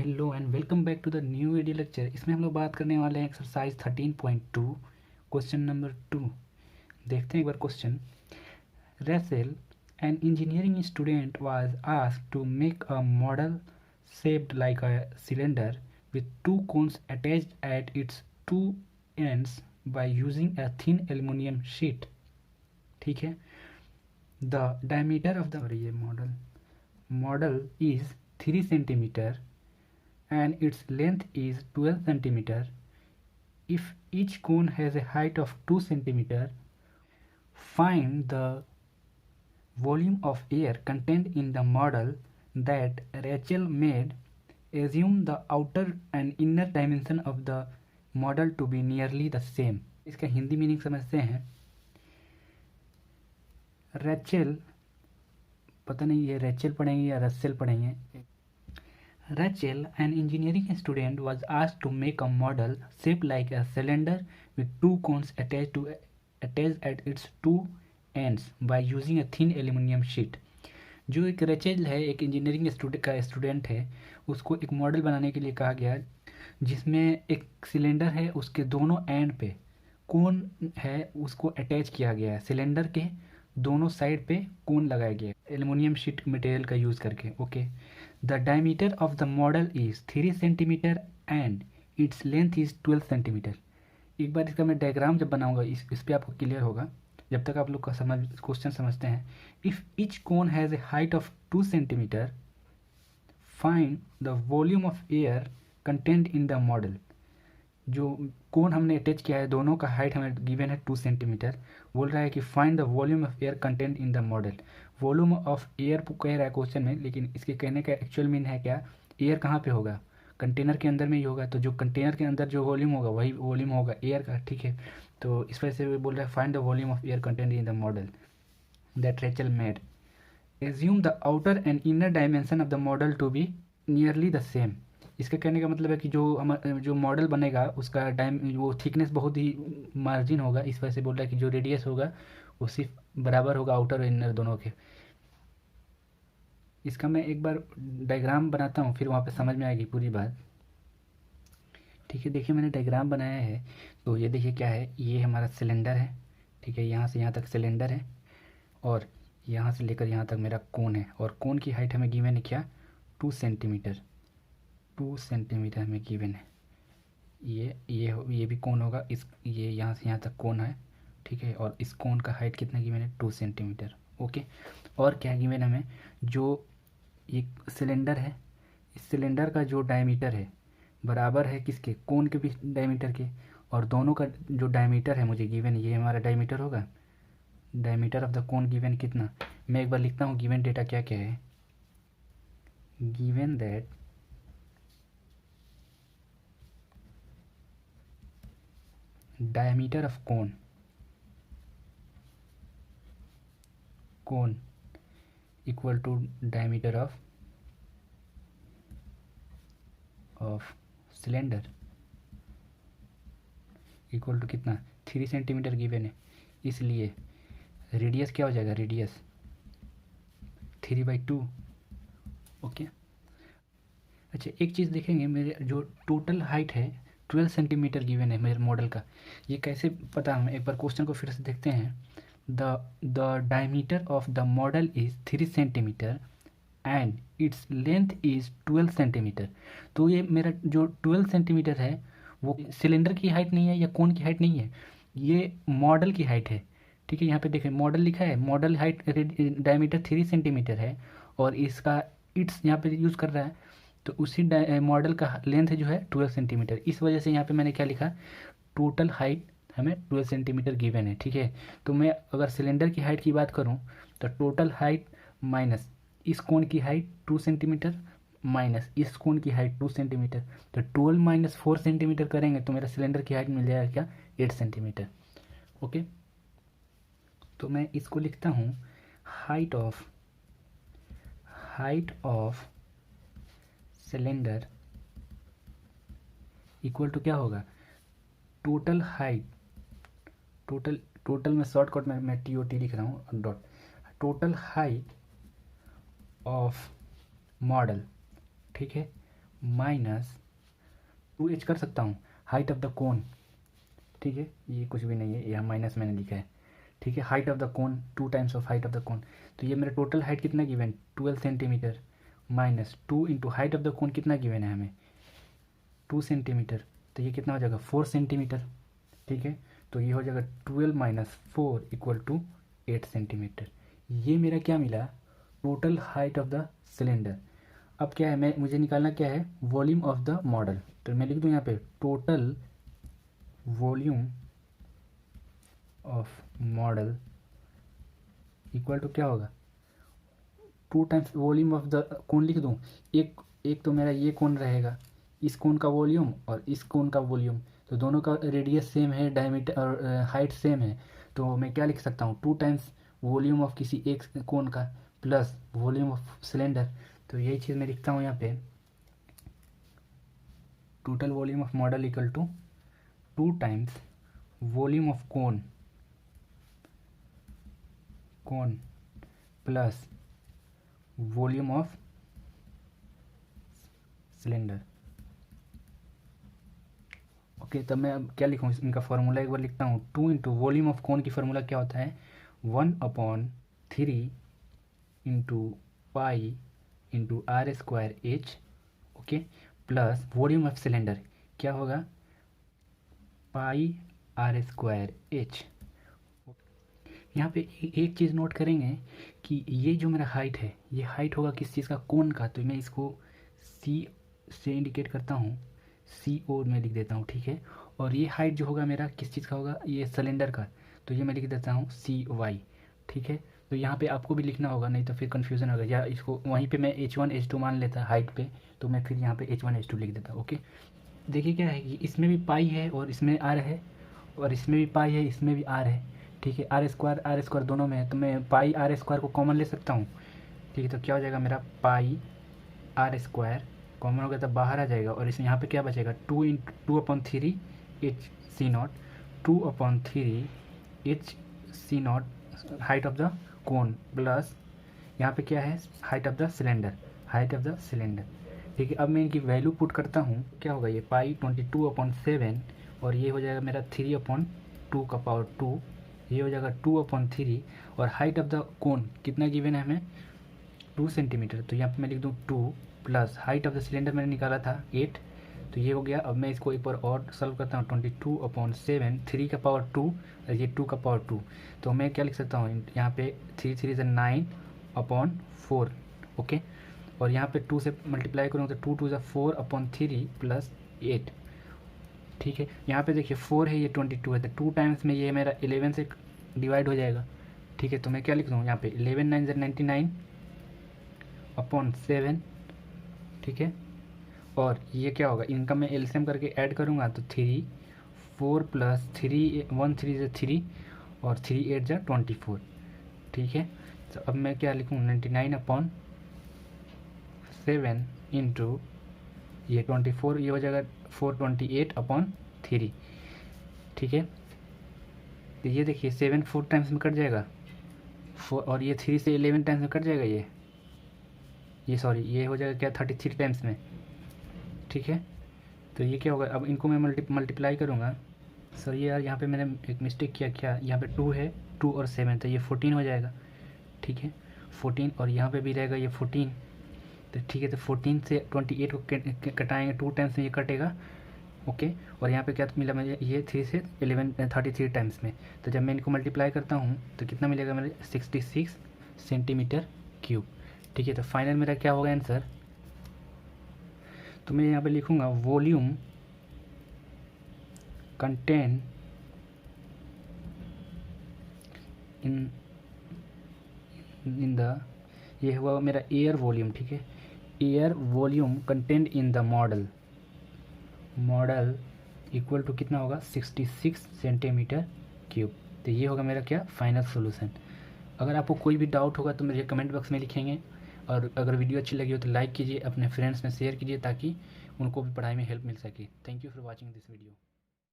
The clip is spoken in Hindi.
Hello and welcome back to the new video lecture. इसमें हम लोग बात करने वाले हैं एक्सरसाइज 13.2 क्वेश्चन नंबर 2। देखते हैं एक बार question. Russell an engineering student was asked to make a model shaped like a cylinder with two cones attached at its two ends by using a thin aluminum sheet। ठीक है। द डायमीटर ऑफ द ये model is 3 centimetre and its length is 12 centimeter. If each cone has a height of 2 centimeter, find the volume of air contained in the model that Rachel made. Assume the outer and inner dimension of the model to be nearly the same। इसका हिंदी मीनिंग समझते हैं। रैचेल, पता नहीं ये रैचेल पढ़ेंगे या रसेल पढ़ेंगे। Rachel, an engineering student, was asked to make a model shaped like a cylinder with two cones attached at its two ends by using a thin aluminum sheet। जो एक रेचेल है, एक इंजीनियरिंग का स्टूडेंट है, उसको एक मॉडल बनाने के लिए कहा गया जिसमें एक सिलेंडर है, उसके दोनों एंड पे कोन है, उसको अटैच किया गया है। सिलेंडर के दोनों साइड पे कोन लगाया गया है एल्युमिनियम शीट मटेरियल का यूज़ करके। Okay. The diameter of the model is 3 centimetre and its length is 12 centimetre. एक बार इसका मैं डायग्राम जब बनाऊंगा इस पर आपको क्लियर होगा, जब तक आप लोग का क्वेश्चन समझते हैं। If each cone has a height of 2 centimetre, find the volume of air content in the model. जो कोन हमने अटैच किया है, दोनों का हाइट हमें गिवन है 2 सेंटीमीटर। बोल रहा है कि find the volume of air content in the model. Volume of air कह रहा है क्वेश्चन में, लेकिन इसके कहने का एक्चुअल मीन है क्या, एयर कहाँ पे होगा, कंटेनर के अंदर में ही होगा। तो जो कंटेनर के अंदर जो वॉल्यूम होगा वही वॉल्यूम होगा एयर का। ठीक है। तो इस वजह से बोल रहा है find the volume of air content in the model that Rachel made. Assume the outer and inner dimension of the model to be nearly the same. इसके कहने का मतलब है कि जो मॉडल बनेगा उसका वो थिकनेस बहुत ही मार्जिन होगा। इस वजह से बोल रहा है कि जो रेडियस होगा वो सिर्फ बराबर होगा आउटर और इनर दोनों के। इसका मैं एक बार डायग्राम बनाता हूँ, फिर वहाँ पे समझ में आएगी पूरी बात। ठीक है। देखिए मैंने डायग्राम बनाया है, तो ये देखिए क्या है, ये हमारा सिलेंडर है। ठीक है। यहाँ से यहाँ तक सिलेंडर है और यहाँ से लेकर यहाँ तक मेरा कोन है, और कोन की हाइट हमें गिवन है क्या, 2 सेंटीमीटर। 2 सेंटीमीटर हमें गिवन है। ये भी कोन होगा, इस ये यहाँ से यहाँ तक कोन है। ठीक है। और इस कोन का हाइट कितना गिवन है, 2 सेंटीमीटर। ओके। और क्या गिवन हमें, जो एक सिलेंडर है, इस सिलेंडर का जो डायमीटर है बराबर है किसके, कोन के भी डायमीटर के, और दोनों का जो डायमीटर है मुझे गिवन, ये हमारा डायमीटर होगा। Diameter of the cone given कितना, मैं एक बार लिखता हूँ गिवन डेटा क्या क्या है। Given that diameter of cone equal to diameter of cylinder equal to कितना, 3 सेंटीमीटर गिवन है। इसलिए रेडियस क्या हो जाएगा, रेडियस 3/2। ओके। अच्छा एक चीज़ देखेंगे, मेरे जो टोटल हाइट है 12 सेंटीमीटर गिवन है मेरे मॉडल का, ये कैसे पता, हम एक बार क्वेश्चन को फिर से देखते हैं। The diameter of the model is 3 centimetre and its length is 12 centimetre. तो ये मेरा जो 12 सेंटीमीटर है वो सिलेंडर की हाइट नहीं है या कोन की हाइट नहीं है, ये मॉडल की हाइट है। ठीक है। यहाँ पे देखें मॉडल लिखा है, मॉडल हाइट डायमीटर 3 सेंटीमीटर है और इसका इट्स यहाँ पे यूज़ कर रहा है, तो उसी मॉडल का लेंथ जो है 12 सेंटीमीटर। इस वजह से यहाँ पे मैंने क्या लिखा, टोटल हाइट हमें 12 सेंटीमीटर गिवन है। ठीक है। तो मैं अगर सिलेंडर की हाइट की बात करूँ तो टोटल हाइट माइनस इस कोण की हाइट 2 सेंटीमीटर माइनस इस कोण की हाइट 2 सेंटीमीटर, तो 12 माइनस 4 सेंटीमीटर करेंगे तो मेरा सिलेंडर की हाइट मिल जाएगा क्या, 8 सेंटीमीटर। ओके। तो मैं इसको लिखता हूँ height of cylinder equal to क्या होगा, टोटल हाइट, टोटल में शॉर्टकट में मैं TOT लिख रहा हूँ dot, total height of model. ठीक है। माइनस 2h कर सकता हूँ हाइट ऑफ द कोन, ठीक है, ये कुछ भी नहीं है, यहाँ माइनस मैंने लिखा है, ठीक है। Height of the cone 2 times of height of the कोन, तो ये मेरा टोटल हाइट कितना given 12 centimetre minus 2 into height of the कोन कितना गिवन है हमें 2 सेंटीमीटर, तो ये कितना हो जाएगा 4 सेंटीमीटर, ठीक है। तो ये हो जाएगा 12 माइनस 4 इक्वल टू 8 सेंटीमीटर। ये मेरा क्या मिला total height of the cylinder. अब क्या है, मैं मुझे निकालना क्या है वॉल्यूम ऑफ द मॉडल, तो मैं लिख दूँ यहाँ पे total volume of model equal to क्या होगा 2 times volume of the cone लिख दूँ, एक तो मेरा ये कोन रहेगा, इस कोन का वॉल्यूम और इस कोन का वॉल्यूम, तो दोनों का रेडियस सेम है, डायमीटर और हाइट सेम है, तो मैं क्या लिख सकता हूँ 2 टाइम्स वॉल्यूम ऑफ किसी एक कोन का प्लस वॉल्यूम ऑफ सिलेंडर। तो यही चीज़ मैं लिखता हूँ यहाँ पे total volume of model equal to 2 times volume of cone plus volume of cylinder. Okay, तब मैं अब क्या लिखूँ इनका फार्मूला एक बार लिखता हूँ। 2 इंटू वॉल्यूम ऑफ कोन की फार्मूला क्या होता है 1/3 into pi into r square h, okay, plus volume of cylinder क्या होगा पाई आर स्क्वायर एच। यहाँ पे एक चीज़ नोट करेंगे कि ये जो मेरा हाइट है ये हाइट होगा किस चीज़ का कोन का, तो मैं इसको सी से इंडिकेट करता हूँ, सी और मैं लिख देता हूँ, ठीक है। और ये हाइट जो होगा मेरा किस चीज़ का होगा ये सिलेंडर का, तो ये मैं लिख देता हूँ सी वाई, ठीक है। तो यहाँ पे आपको भी लिखना होगा नहीं तो फिर कन्फ्यूज़न होगा, या इसको वहीं पे मैं H1 H2 मान लेता हाइट पे, तो मैं फिर यहाँ पे H1 H2 लिख देता, ओके। देखिए क्या है कि इसमें भी पाई है और इसमें आर है, और इसमें भी पाई है इसमें भी आर है, ठीक है। आर स्क्वायर दोनों में है, तो मैं पाई आर स्क्वायर को कॉमन ले सकता हूँ, ठीक है। तो क्या हो जाएगा मेरा पाई आर स्क्वायर कॉमन हो गया तब बाहर आ जाएगा, और इसमें यहाँ पे क्या बचेगा 2/3 h c not 2/3 h c not height of the cone plus यहाँ पे क्या है हाइट ऑफ द सिलेंडर, ठीक है। अब मैं इनकी वैल्यू पुट करता हूँ, क्या होगा ये पाई 22/7 और ये हो जाएगा मेरा 3/2 का पावर 2, ये हो जाएगा 2/3 और हाइट ऑफ द कोन कितना गिवन है हमें 2 सेंटीमीटर, तो यहाँ पे मैं लिख दूँ 2 plus height of the cylinder मैंने निकाला था 8, तो ये हो गया। अब मैं इसको एक बार और सॉल्व करता हूँ 22/7 3 का पावर 2 और ये 2 का पावर 2, तो मैं क्या लिख सकता हूँ यहाँ पे 3 3 से 9/4, ओके। और यहाँ पे 2 से मल्टीप्लाई करूँगा तो 2 2 4/3 प्लस 8, ठीक है। यहाँ पे देखिए 4 है ये 22 है, तो 2 टाइम्स में ये मेरा 11 से डिवाइड हो जाएगा, ठीक है। तो मैं क्या लिख दूँ यहाँ पे 11 9 99/7, ठीक है। और ये क्या होगा इनका मैं एलसीएम करके ऐड करूँगा तो 3 4 प्लस 3 1 3 से 3 और 3 8 जा 24, ठीक है। तो अब मैं क्या लिखूँ 99/7 इंटू ये 24, ये हो जाएगा 428/3, ठीक है। तो ये देखिए 7 4 टाइम्स में कट जाएगा 4, और ये 3 से 11 टाइम्स में कट जाएगा ये सॉरी ये हो जाएगा क्या 33 टाइम्स में, ठीक है। तो ये क्या होगा अब इनको मैं मल्टीप्लाई करूँगा, सर ये यार यहाँ पे मैंने एक मिस्टेक किया, क्या यहाँ पे 2 है 2 और 7 तो ये 14 हो जाएगा, ठीक है 14, और यहाँ पे भी रहेगा ये 14, तो ठीक है। तो 14 से 28 को कटाएंगे 2 टाइम्स में ये कटेगा, ओके। और यहाँ पे क्या मिला मुझे ये 3 से 33 टाइम्स में, तो जब मैं इनको मल्टीप्लाई करता हूँ तो कितना मिलेगा मेरे 66 सेंटीमीटर क्यूब, ठीक है। तो फाइनल मेरा क्या होगा आंसर, तो मैं यहाँ पे लिखूँगा वॉल्यूम कंटेन इन द, ये हुआ मेरा एयर वॉल्यूम, ठीक है। Air volume content in the model equal to कितना होगा 66 सेंटीमीटर क्यूब। तो ये होगा मेरा क्या फाइनल सॉल्यूशन। अगर आपको कोई भी डाउट होगा तो मुझे कमेंट बॉक्स में लिखेंगे, और अगर वीडियो अच्छी लगी हो तो लाइक कीजिए, अपने फ्रेंड्स में शेयर कीजिए ताकि उनको भी पढ़ाई में हेल्प मिल सके। Thank you for watching this video.